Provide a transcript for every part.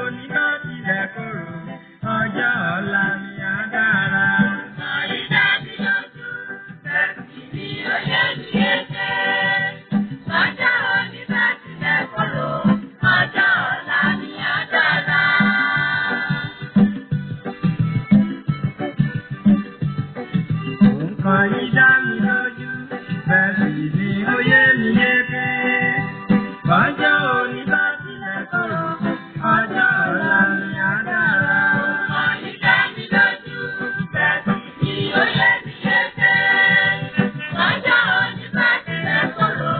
òní bá tilẹ̀ korò, ọjọ́ ọ̀la mi á dára. Àyíká mi lójú, bẹ́ẹ̀ sì ni ó yẹ mi yéké. Ọjọ́ òní bá tilẹ̀ korò, ọjọ́ ọ̀la mi á dára. Nǹkan yìí dá mi lójú, bẹ́ẹ̀ sì ni ó yẹ mi yéké. Ọjọ́ òní bá tilẹ̀ korò, ọjọ́ ọ̀la mi á dára. Nǹkan yìí dá mi lójú, bẹ́ẹ̀ sì ni ó yẹ mi yéké. Ọjọ́ òní bá tilẹ̀ korò,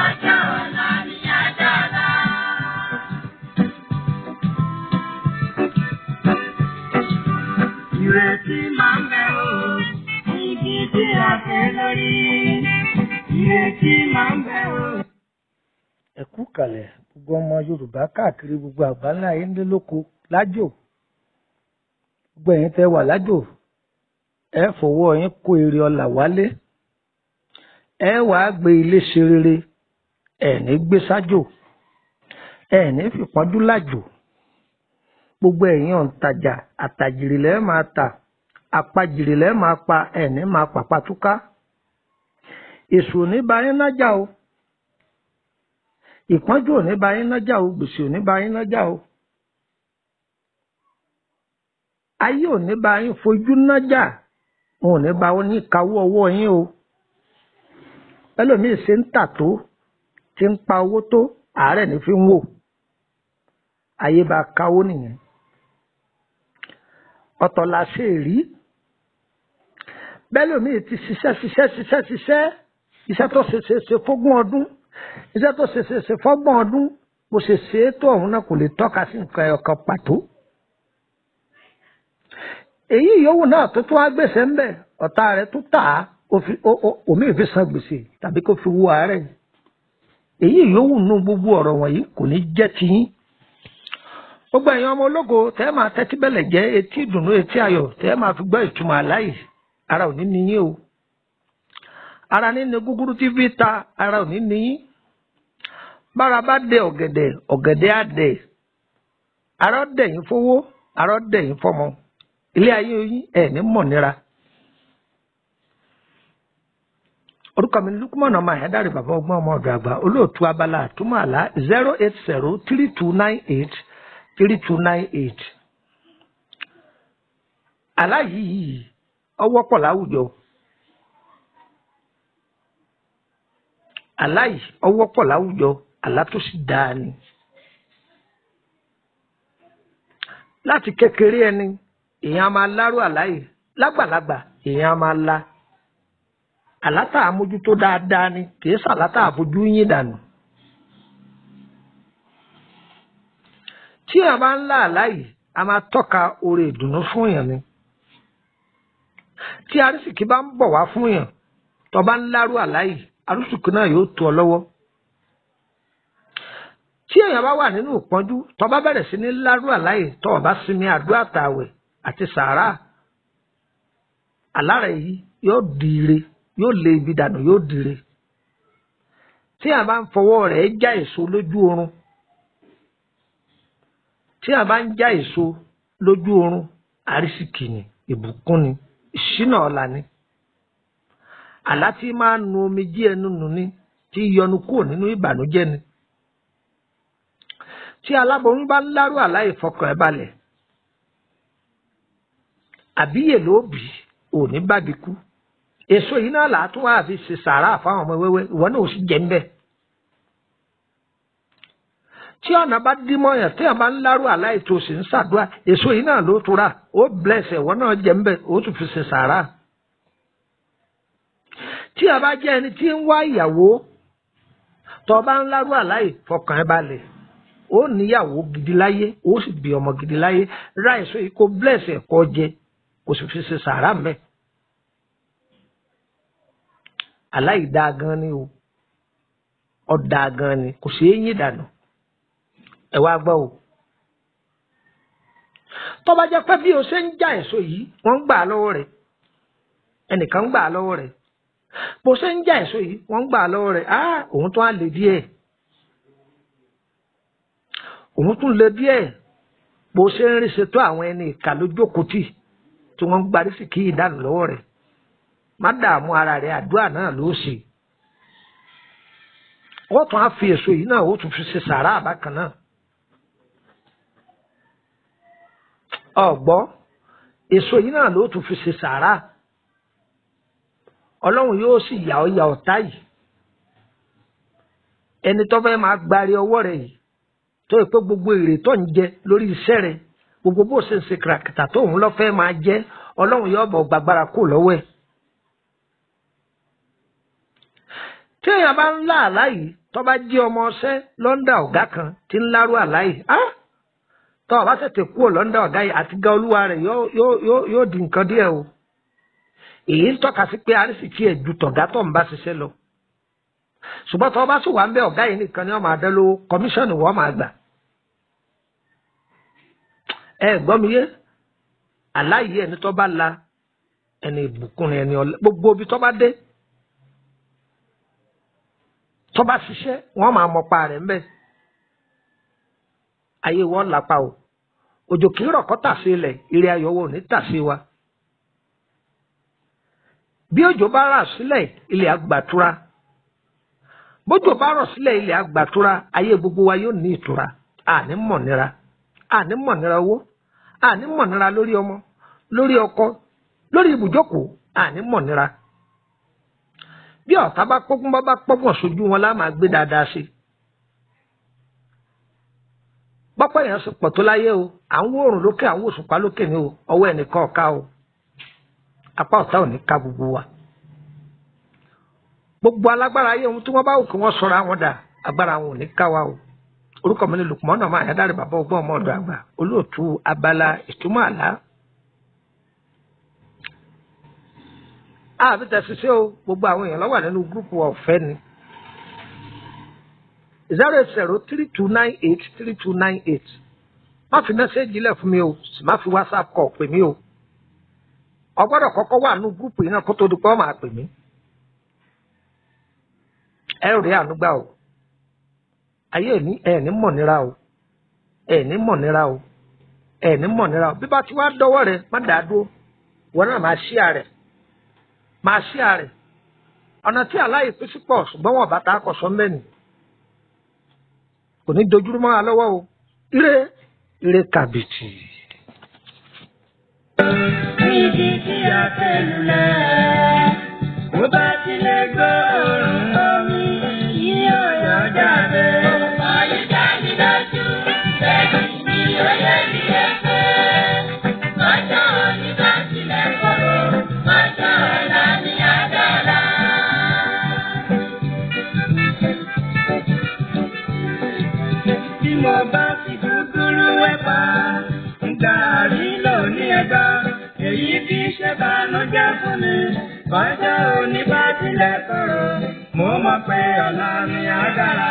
ọjọ́ ọ̀la mi á dára. Ìrètí máa ń bẹ o, ibi tí a fẹ́ lórí. Ìrètí máa ń bẹ o. Ẹ kú kalẹ̀ gbogbo ọmọ Yorùbá káàkiri gbogbo àgbáńlá ayé ńlẹ́ lóko lájò. Gbogbo ẹ̀yin tẹ́ wà lájò, ẹ fọwọ́ yín kó èrè ọlà wálé. Ẹ wàá gbé ilé ṣe rere, ẹ ní gbé sájò, ẹ ní fìpọ́njú lájò. Gbogbo ẹ̀yin òǹtajà àtàjìrì lẹ́ máa tà, àpajìrì lẹ́ máa pa, ẹ ní máa pàpà túká. Èṣù ò ní bá yín nájà o. Ìpọ́njú ò ní bá yín nájà o, gbèsè ò ní bá yín nájà o. Ayé ò ní bá yín fojú nájà, wọn ò ní bá wọn ní kawọ́ ọwọ́ yín o. Ẹlòmíì ṣe ń tà tó, tí ń pa owó tó, àárẹ̀ ní fi ń wò. Ayé bá káwó nìyẹn. Ọ̀tọ̀ la ṣe rí. Bẹ́lòmíì ti ṣiṣẹ́, iṣẹ́ tó ṣe fógún ọdún. Iṣẹ́ tó ṣe fọ́gbọ̀n ọdún, bó ṣe ṣe é tó ọ̀hún náà kò lè tọ́ka sí nǹkan ẹ̀ọ̀kan pàtó. Èyí yòówù náà tó tún á gbèsè ń bẹ̀, ọ̀tá rẹ̀ tó tà á, omi ìfi san gbèsè tàbí kó fi wú àárẹ̀. Èyí yòówù nú gbogbo ọ̀rọ̀ wọ̀nyí kò ní jẹ́ tiyín. Gbogbo ẹ̀yin ọmọ ológo tẹ́ máa tẹ́tí bẹ̀lẹ̀ jẹ́ etí ìdùnnú etí ayọ̀ tẹ́ máa fi gbọ́ ìtumọ̀ àláyé, ara ò ní ní yín o. Ara ní ní gúgúrú tí fi ta, ara ò ní ní yín. Bára bá dẹ ọ̀gẹ̀dẹ̀, ọ̀gẹ̀dẹ̀ á dẹ̀. Ara dẹ̀ yín fowó, ara dẹ̀ yín fọmọ. Ilé ayé yín ẹ̀ ní mọ̀ nira. Orúkọ mi ni Lukman ọmọ Àyádáre bàbá ọgbọ́n ọmọ ọ̀dọ̀ àgbà, olóòtú abala àtúmọ̀ àlá 08032983298. Àlá yìí ó wọ́pọ̀ láwùjọ. Àlá yìí ó wọ́pọ̀ láwùjọ, àlá tó sì dáa ni. Láti kékeré ẹni, èèyàn máa lárú àlá yìí, lágbàlagbà èèyàn máa la. Àlá tá a mójútó dáadáa ni, kì í ṣàlá tá a fojú yín dànù. Tí èèyàn bá ń lá àlá yìí, a máa tọ́ka oore ìdùnnú fún èèyàn ni. Tí arísìkí bá ń bọ̀ wá fún èèyàn, tó bá ń lárú àlá yìí, arísìkí náà yóò tó ọ lọ́wọ́. Tí èèyàn bá wà nínú ìpọ́njú, tó bá bẹ̀rẹ̀ sí ní lárú àlá yìí, tó bá sinmi àdúrà tààwẹ̀ àti sàárà, àlá rẹ̀ yìí yóò di ire, yóò lé ibi dànù, yóò di ire. Tí èèyàn bá ń fọwọ́ rẹ̀ já èso lójú oorun, tí èèyàn bá ń já èso lójú oorun, àrísìkí ni, ìbùkún ni, ìṣínà ọ̀la ni. Àlá tí máa ń nu omijé ẹnu nù ni, tí yọnu kúrò nínú ìbànújẹ́ ni. Tí aláboyún bá ń lárú àlá ìfọkàn ẹ̀ balẹ̀, àbíyè ló bì ò ní bàbí kú. Èso yìí náà là á tún wá fi ṣe sàárà fáwọn ọmọ wẹ́wẹ́, ìwọ náà ò sì jẹ́ ń bẹ̀. Tí ọ̀nà bá dí mọ́yàn, tí ọ̀nà bá ń lárú àlá ètò sì ń ṣàdúrà, èso yìí náà ló tura, ó bless ìwọ náà jẹ́ ń bẹ̀, ó tún fi ṣe sàárà. Tí a bá jẹ́ ẹni tí ń wá ìyàwó, tó bá ń lárú àlá ìfọkàn ẹ̀ balẹ̀, ó níyàwó gidi láyé, ó sì bí ọmọ gidi láyé. Ra èso yìí kó bless ẹ̀ kó jẹ, kó sì fi ṣe sàárà mẹ́. Àlá yìí dáa gan ni o, ó dáa gan ni, kò sí yín dànù. Ẹ wá gbọ́ o. Tó bá jẹ́ pé bí o ṣe ń já èso yìí, wọ́n ń gbà á lọ́wọ́ rẹ̀, ẹnìkan ń gbà á lọ́wọ́ rẹ̀. Bó ṣe ń já èso yìí, wọ́n ń gbà á lọ́wọ́ rẹ̀, òun tún á le díẹ̀. Òun tún le díẹ̀. bó ṣe ń rí ṣètò àwọn ẹni ìkà lójókòó tì tí wọ́n ń gbarí sí kí ìdánù lọ́wọ́ rẹ̀ má dààmú ara rẹ̀ àdúrà náà ló ṣe ó tún á fi èso yìí náà ó tún fi ṣe sàrà àbákan náà ọ̀gbọ́ èso yìí náà ló tún fi ṣe sàrà ọlọ́run yóò sì yà ọ́ ya ọ̀tá yìí ẹni tó fẹ́ máa gbárí ọwọ́ rẹ̀ yìí tó yẹ pé gbogbo èrè tó ń jẹ lórí iṣẹ́ rẹ̀ gbogbo bó ṣe ń ṣe kìràkìtà tó òun lọ́ fẹ́ máa jẹ ọlọ́run yóò bọ̀ gbàgbára kó lọ́wọ́ ẹ̀. tí èèyàn bá ń lá àlá yìí tó bá jí ọmọ ọṣẹ́ lọ́ndà ọ̀gá kan tí ń lárú àlá yìí tó o bá tètè kúrò lọ́ndà ọ̀gá yìí àti ga olúwa rẹ̀ yóò di nǹkan díẹ̀ o èyí ń tọ́ka sí pé arísìkí ẹ̀ ju tọ̀gá tó ń bá ṣiṣẹ́ lọ ṣùgbọ́n tó o bá sì wà ń bẹ ọ̀gá yìí nìkan ni wọ́n máa dán lówó kọmíṣọ́ọ̀nù wọ́n máa gbà ẹ gbọ́ mi yé àlá yìí ẹni tó bá la ẹni ìbùkún ẹni ọ̀lẹ gbogbo ibi tó bá dé tó bá ṣiṣẹ́ wọ́n máa mọ̀pa rẹ̀ ń bẹ ayé wọn lápá o òjò kì í rọ̀ kó tà sí ilẹ̀ ire ayọ̀ wo ní tà sí wa bí òjò bá rà sílẹ̀ ilẹ̀ àgbàtura bójò bá rọ̀ sílẹ̀ ilẹ̀ àgbàtura ayé gbogbo wa yóò ní ìtura àní mọ̀nira owó àní mọ̀nira lórí ọmọ lórí ọkọ lórí ibùjókòó àní mọ̀nira bí ọ̀tá bá pọ́gbọ́n sójú wọn lá máa gbé dáadáa sí pọ́pọ́ èèyàn sì pọ̀ tó láyé o àwọn oòrùn lókè àwọn òṣùpá lókè ni o ọwọ́ ẹnìkan ọ̀ka o apá ọ̀tá ò ní ká gbogbo wa gbogbo alágbára ayé ohun tí wọ́n bá wù kí wọ́n sọra wọn dà agbára wọn ò ní ká wa o orúkọ mi ni Lùkùmọ́nà máa yá dáre bàbá ọgbọ́n ọmọ ọ̀dọ̀ àgbà olóòtú abala ìtumọ̀ àlá àbí tẹ̀síṣẹ́ o gbogbo àwọn èèyàn ló wà nínú gúrúùpù ọ̀fẹ́ ni 08032983298 má fi mẹ́sẹ́ẹ̀jì lẹ̀ fún mi o sì má fi WhatsApp kọ̀ pè mí o ọgbọ́dọ̀ kọ́kọ́ wà nínú gúrúùpù yìí náà kó tó di pé wọ́n máa pè mí ẹ rí ànúgbà o ayé ẹ̀ní mọ̀nira o ẹ̀ní mọ̀nira o ẹ̀ní mọ̀nira o bí bá ti wá dọ́wọ́ rẹ má dàá dúró wọn náà máa ṣí àrẹ ọ̀nà tí aláyè pín sí pọ̀ ṣùgbọ́n wọn bá ta akọ̀ṣọ́ mẹ́rin kò ní dojúrú mọ́ wa lọ́wọ́ o ire kàbìtì. níbi tí a fẹ́ lulẹ̀ bó bá tilẹ̀ gbọ́ òórùn omi yóò yọ jáde. Ayé jáde dájú, bẹ́ẹ̀ ni ó yẹ ní ẹ̀fẹ́. Májá òní bá tilẹ̀ kọ̀rọ̀, májá ọ̀la ní àdàlà. Bí mo bá fi dúdúrú ẹ̀pà, gàrí lóní ẹ̀dá, èyí kì í ṣe bànújẹ́ fún mi. Májá òní bá tilẹ̀ kọ̀rọ̀, mo mọ̀ pé ọ̀la ní àdàlà.